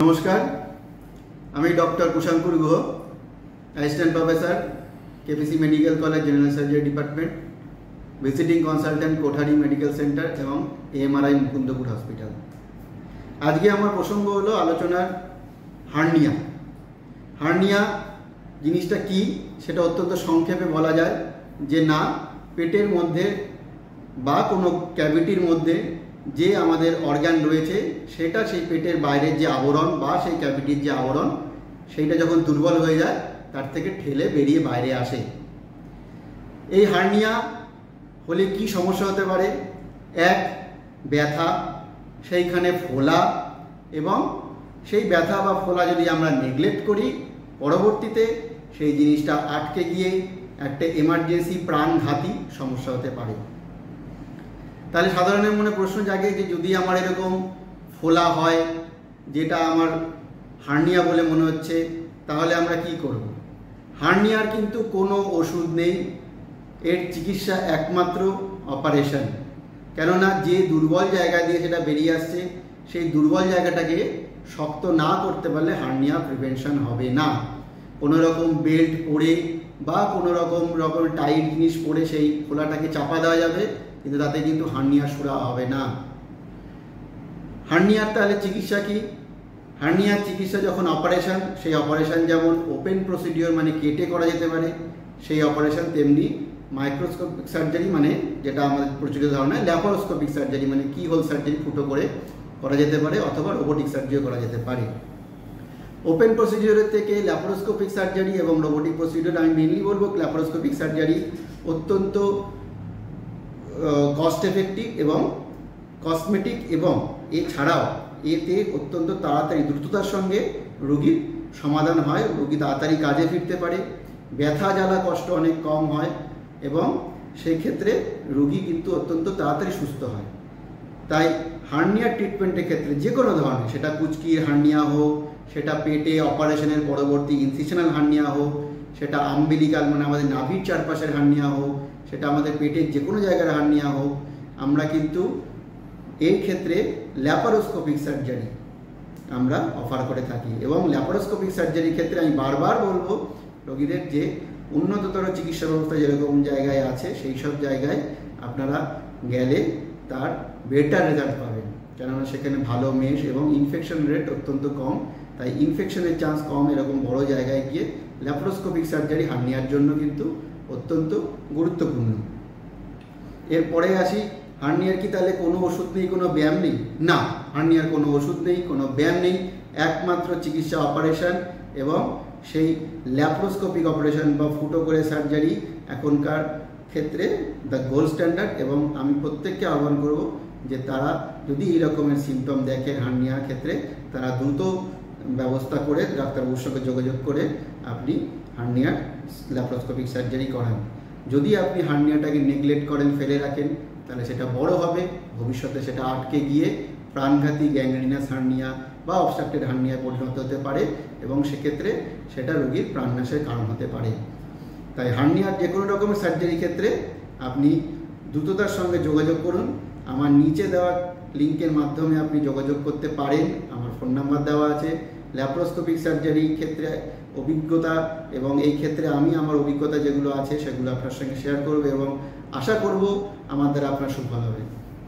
नमस्कार আমি doctor Kushankur Guha assistant professor KPC medical college general surgery department visiting consultant Kothari medical centre এবং AMRI Mukundapur hospital. আজকে আমার প্রসঙ্গ হলো আলোচনার হার্নিয়া। হার্নিয়া জিনিসটা কি সেটা অত্যন্ত সংক্ষেপে বলা যায় যে না, পেটের মধ্যে বা কোনো ক্যাভিটির মধ্যে যে আমাদের অর্গান রয়েছে সেটা সেই পেটের বাইরের যে আবরণ বা সেই ক্যাভিটির যে আবরণ সেইটা যখন দুর্বল হয়ে যায় তার থেকে ঠেলে বেরিয়ে বাইরে আসে। এই হার্নিয়া হলে কি সমস্যা হতে পারে? এক, ব্যথা, সেইখানে ফোলা, এবং সেই ব্যথা বা ফোলা যদি আমরা নেগলেক্ট করি পরবর্তীতে সেই জিনিসটা আটকে গিয়ে একটা এমার্জেন্সি প্রাণঘাতী সমস্যা হতে পারে। তাহলে সাধারণের মনে প্রশ্ন জাগে যে যদি আমার এরকম ফোলা হয় যেটা আমার হার্নিয়া বলে মনে হচ্ছে তাহলে আমরা কি করব? হার্নিয়ার কিন্তু কোনো ওষুধ নেই, এর চিকিৎসা একমাত্র অপারেশন। কেননা যে দুর্বল জায়গা দিয়ে সেটা বেরিয়ে আসছে সেই দুর্বল জায়গাটাকে শক্ত না করতে পারলে হার্নিয়া প্রিভেনশন হবে না। কোনো রকম বেল্ট পরে বা কোনো রকম টাইট জিনিস পরে সেই ফোলাটাকে চাপা দেওয়া যাবে, কিন্তু তাতে কিন্তু হার্নিয়া সুরা হবে না। হার্নিয়ার তাহলে চিকিৎসা কি? হার্নিয়ার চিকিৎসা যখন অপারেশন, সেই অপারেশন যেমন ওপেন প্রসিডিওর মানে কেটে করা যেতে পারে, সেই অপারেশন তেমনি মাইক্রোস্কোপিক সার্জারি মানে যেটা আমাদের প্রচলিত ধারণা, ল্যাপারোস্কোপিক সার্জারি মানে কি হোল সার্জারি ফুটো করে করা যেতে পারে, অথবা রোবোটিক সার্জারিও করা যেতে পারে। ওপেন প্রসিডিওরের থেকে ল্যাপারোস্কোপিক সার্জারি এবং রোবোটিক প্রসিডিওর আমি মেনলি বলবো ল্যাপারোস্কোপিক সার্জারি অত্যন্ত কস্ট এফেক্টিভ এবং কসমেটিক, এবং এছাড়াও এতে অত্যন্ত তাড়াতাড়ি দ্রুততার সঙ্গে রোগীর সমাধান হয়, রোগী তাড়াতাড়ি কাজে ফিরতে পারে, ব্যথা জ্বালা কষ্ট অনেক কম হয় এবং সেই ক্ষেত্রে রোগী কিন্তু অত্যন্ত তাড়াতাড়ি সুস্থ হয়। তাই হার্নিয়ার ট্রিটমেন্টের ক্ষেত্রে যে কোনো ধরনের, সেটা কুচকির হার্নিয়া হোক, সেটা পেটে অপারেশনের পরবর্তী ইনসিশনাল হার্নিয়া হোক, সেটা আম্বিলিকাল মানে আমাদের নাভির চারপাশের হার্নিয়া হোক, সেটা আমাদের পেটের যে কোনো জায়গার হার্নিয়া হোক, আমরা কিন্তু এই ক্ষেত্রে ল্যাপারোস্কোপিক সার্জারি আমরা অফার করে থাকি। এবং ল্যাপারোস্কোপিক সার্জারির ক্ষেত্রে আমি বারবার বলবো রোগীদের যে উন্নততর চিকিৎসা ব্যবস্থা যেরকম জায়গায় আছে সেই সব জায়গায় আপনারা গেলে তার বেটার রেজাল্ট পাবেন, কেননা সেখানে ভালো মেশ এবং ইনফেকশন রেট অত্যন্ত কম। তাই ইনফেকশনের চান্স কম এরকম বড় জায়গায় গিয়ে ল্যাপারোস্কোপিক সার্জারি হার্নিয়ার জন্য কিন্তু অত্যন্ত গুরুত্বপূর্ণ। এরপরে আসি, হার্নিয়ার কি তাহলে কোনো ওষুধ নেই, কোনো ব্যায়াম নেই? না, হার্নিয়ার কোনো ওষুধ নেই, কোনো ব্যায়াম নেই, একমাত্র চিকিৎসা অপারেশন এবং সেই ল্যাপারোস্কোপিক অপারেশন বা ফুটো করে সার্জারি এখনকার ক্ষেত্রে দ্য গোল্ড স্ট্যান্ডার্ড। এবং আমি প্রত্যেককে আহ্বান করব যে তারা যদি এই রকমের সিমটম দেখেন হার্নিয়ার ক্ষেত্রে, তারা দ্রুত ব্যবস্থা করে ডাক্তারবাবুর সঙ্গে যোগাযোগ করে আপনি হার্নিয়ার ল্যাপারোস্কোপিক সার্জারি করান। যদি আপনি হার্নিয়াটাকে নেগলেক্ট করেন, ফেলে রাখেন, তাহলে সেটা বড় হবে, ভবিষ্যতে সেটা আটকে গিয়ে প্রাণঘাতী গ্যাংগ্রিনাস হার্নিয়া বা অবস্ট্রাক্টেড হার্নিয়ায় পরিণত হতে পারে এবং সেক্ষেত্রে সেটা রোগীর প্রাণনাশের কারণ হতে পারে। তাই হার্নিয়ার যে কোনো রকমের সার্জারির ক্ষেত্রে আপনি দ্রুততার সঙ্গে যোগাযোগ করুন। আমার নিচে দেওয়া লিঙ্কের মাধ্যমে আপনি যোগাযোগ করতে পারেন, আমার ফোন নাম্বার দেওয়া আছে। ল্যাপারোস্কোপিক সার্জারির ক্ষেত্রে অভিজ্ঞতা এবং এই ক্ষেত্রে আমি আমার অভিজ্ঞতা যেগুলো আছে সেগুলো আপনার সঙ্গে শেয়ার করব এবং আশা করব আমার দ্বারা আপনার সুফল হবে।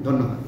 ধন্যবাদ।